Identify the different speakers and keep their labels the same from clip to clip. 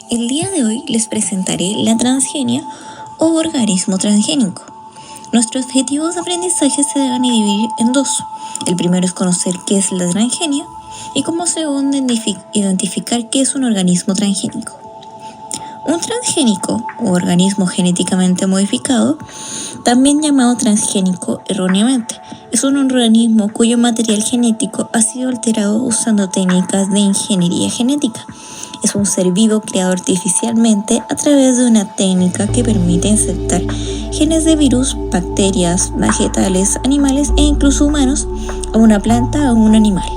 Speaker 1: El día de hoy les presentaré la transgenia o organismo transgénico. Nuestros objetivos de aprendizaje se deben dividir en dos. El primero es conocer qué es la transgenia y como segundo identificar qué es un organismo transgénico. Un transgénico o organismo genéticamente modificado, también llamado transgénico erróneamente, es un organismo cuyo material genético ha sido alterado usando técnicas de ingeniería genética. Es un ser vivo creado artificialmente a través de una técnica que permite insertar genes de virus, bacterias, vegetales, animales e incluso humanos a una planta o un animal.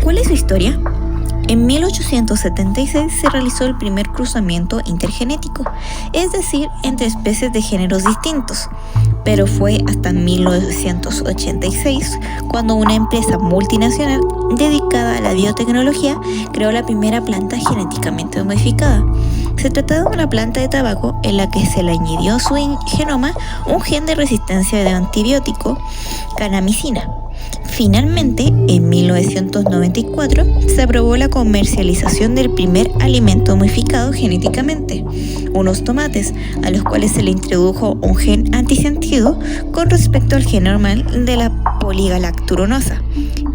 Speaker 1: ¿Cuál es su historia? En 1876 se realizó el primer cruzamiento intergenético, es decir, entre especies de géneros distintos, pero fue hasta 1986 cuando una empresa multinacional dedicada a la biotecnología creó la primera planta genéticamente modificada. Se trataba de una planta de tabaco en la que se le añadió a su genoma un gen de resistencia de antibiótico, kanamicina. Finalmente, en 1994, se aprobó la comercialización del primer alimento modificado genéticamente, unos tomates, a los cuales se le introdujo un gen antisentido con respecto al gen normal de la poligalacturosa,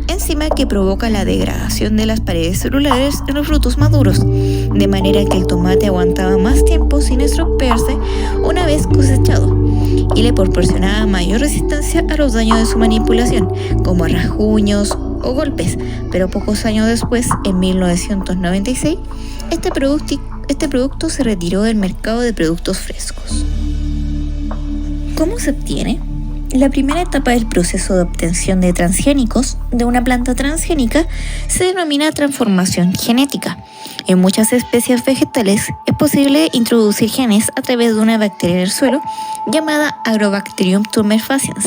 Speaker 1: enzima que provoca la degradación de las paredes celulares en los frutos maduros, de manera que el tomate aguantaba más tiempo sin estropearse una vez cosechado, y le proporcionaba mayor resistencia a los daños de su manipulación, como rasguños o golpes, pero pocos años después, en 1996, este producto se retiró del mercado de productos frescos. ¿Cómo se obtiene? La primera etapa del proceso de obtención de transgénicos de una planta transgénica se denomina transformación genética. En muchas especies vegetales es posible introducir genes a través de una bacteria en el suelo llamada Agrobacterium tumefaciens.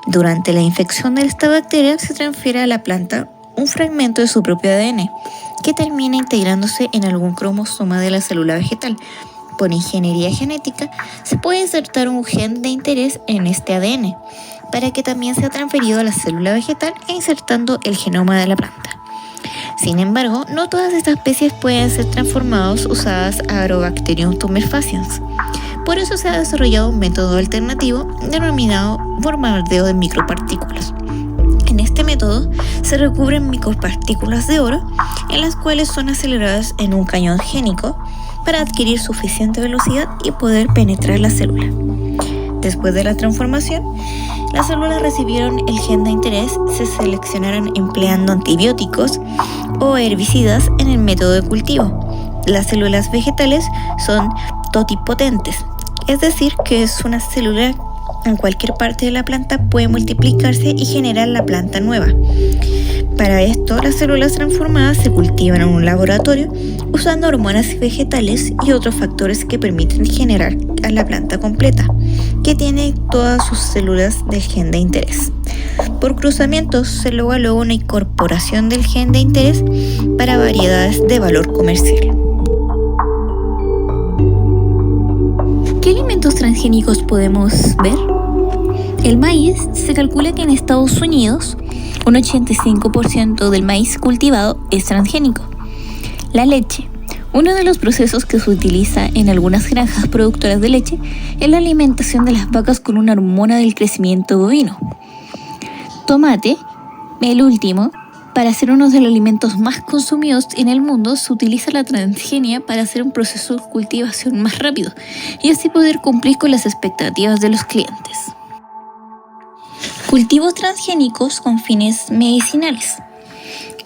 Speaker 1: Durante la infección de esta bacteria se transfiere a la planta un fragmento de su propio ADN que termina integrándose en algún cromosoma de la célula vegetal. Por ingeniería genética, se puede insertar un gen de interés en este ADN para que también sea transferido a la célula vegetal e insertando el genoma de la planta. Sin embargo, no todas estas especies pueden ser transformadas usadas Agrobacterium tumefaciens. Por eso se ha desarrollado un método alternativo denominado bombardeo de micropartículas. En este método se recubren micropartículas de oro, en las cuales son aceleradas en un cañón génico para adquirir suficiente velocidad y poder penetrar la célula. Después de la transformación, las células recibieron el gen de interés, se seleccionaron empleando antibióticos o herbicidas en el método de cultivo. Las células vegetales son totipotentes, es decir, que es una célula en cualquier parte de la planta puede multiplicarse y generar la planta nueva. Para esto, las células transformadas se cultivan en un laboratorio usando hormonas vegetales y otros factores que permiten generar a la planta completa, que tiene todas sus células del gen de interés. Por cruzamientos se logra luego una incorporación del gen de interés para variedades de valor comercial. ¿Qué alimentos transgénicos podemos ver? El maíz. Se calcula que en Estados Unidos un 85% del maíz cultivado es transgénico. La leche. Uno de los procesos que se utiliza en algunas granjas productoras de leche es la alimentación de las vacas con una hormona del crecimiento bovino. Tomate. El último. Para hacer uno de los alimentos más consumidos en el mundo, se utiliza la transgenia para hacer un proceso de cultivación más rápido y así poder cumplir con las expectativas de los clientes. Cultivos transgénicos con fines medicinales.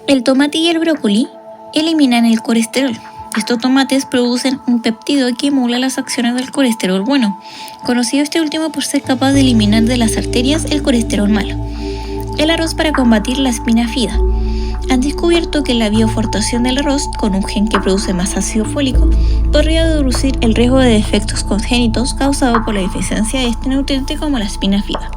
Speaker 1: El tomate y el brócoli eliminan el colesterol. Estos tomates producen un péptido que emula las acciones del colesterol bueno, conocido este último por ser capaz de eliminar de las arterias el colesterol malo. El arroz para combatir la espina bífida. Han descubierto que la biofortación del arroz, con un gen que produce más ácido fólico, podría reducir el riesgo de defectos congénitos causados por la deficiencia de este nutriente como la espina bífida.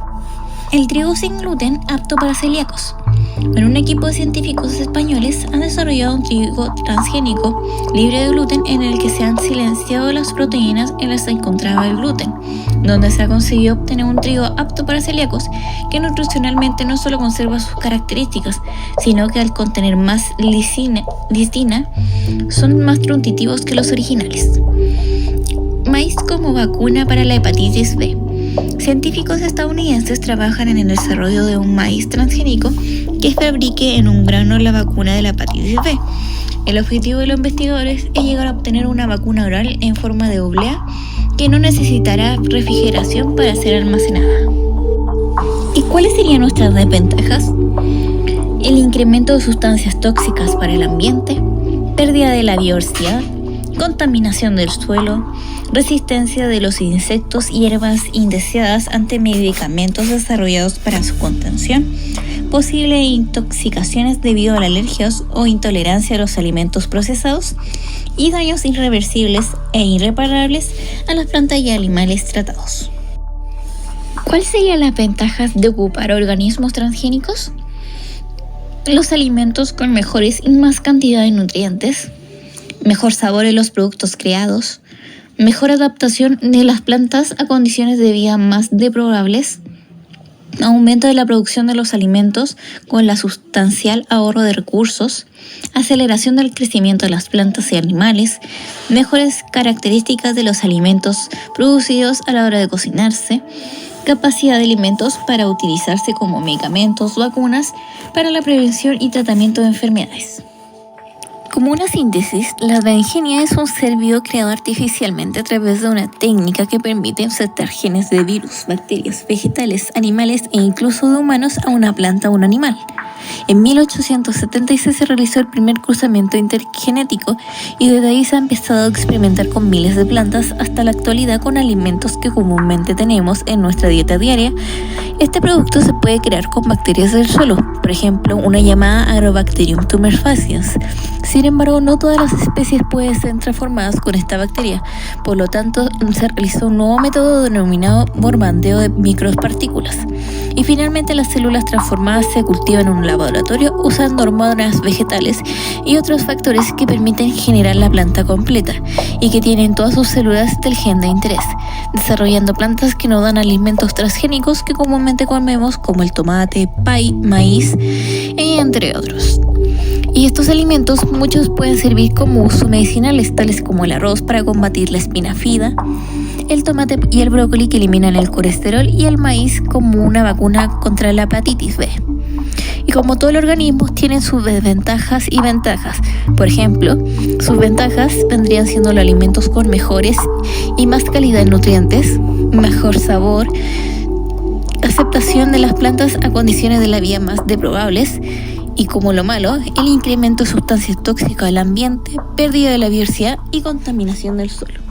Speaker 1: El trigo sin gluten apto para celíacos. En un equipo de científicos españoles han desarrollado un trigo transgénico libre de gluten en el que se han silenciado las proteínas en las que se encontraba el gluten, donde se ha conseguido obtener un trigo apto para celíacos que nutricionalmente no solo conserva sus características, sino que al contener más lisina, son más nutritivos que los originales. Maíz como vacuna para la hepatitis B. Científicos estadounidenses trabajan en el desarrollo de un maíz transgénico que fabrique en un grano la vacuna de la hepatitis B. El objetivo de los investigadores es llegar a obtener una vacuna oral en forma de oblea que no necesitará refrigeración para ser almacenada. ¿Y cuáles serían nuestras desventajas? El incremento de sustancias tóxicas para el ambiente, pérdida de la biodiversidad, contaminación del suelo, resistencia de los insectos y hierbas indeseadas ante medicamentos desarrollados para su contención, posibles intoxicaciones debido a alergias o intolerancia a los alimentos procesados y daños irreversibles e irreparables a las plantas y animales tratados. ¿Cuáles serían las ventajas de ocupar organismos transgénicos? Los alimentos con mejores y más cantidad de nutrientes, mejor sabor en los productos creados, mejor adaptación de las plantas a condiciones de vida más deplorables, aumento de la producción de los alimentos con la sustancial ahorro de recursos, aceleración del crecimiento de las plantas y animales, mejores características de los alimentos producidos a la hora de cocinarse, capacidad de alimentos para utilizarse como medicamentos o vacunas para la prevención y tratamiento de enfermedades. Como una síntesis, la transgenia es un ser vivo creado artificialmente a través de una técnica que permite insertar genes de virus, bacterias, vegetales, animales e incluso de humanos a una planta o un animal. En 1876 se realizó el primer cruzamiento intergenético y desde ahí se ha empezado a experimentar con miles de plantas hasta la actualidad con alimentos que comúnmente tenemos en nuestra dieta diaria. Este producto se puede crear con bacterias del suelo, por ejemplo, una llamada Agrobacterium tumefaciens. Sin embargo, no todas las especies pueden ser transformadas con esta bacteria, por lo tanto se realizó un nuevo método denominado bombardeo de micropartículas. Y finalmente las células transformadas se cultivan en un laboratorio usando hormonas vegetales y otros factores que permiten generar la planta completa y que tienen todas sus células del gen de interés, desarrollando plantas que nos dan alimentos transgénicos que comúnmente comemos como el tomate, maíz, entre otros. Y estos alimentos muchos pueden servir como uso medicinales, tales como el arroz para combatir la espina bífida, el tomate y el brócoli que eliminan el colesterol y el maíz como una vacuna contra la hepatitis B. Y como todos los organismos tienen sus desventajas y ventajas. Por ejemplo, sus ventajas vendrían siendo los alimentos con mejores y más calidad de nutrientes, mejor sabor, aceptación de las plantas a condiciones de la vida más deplorables. Y como lo malo, el incremento de sustancias tóxicas al ambiente, pérdida de la biodiversidad y contaminación del suelo.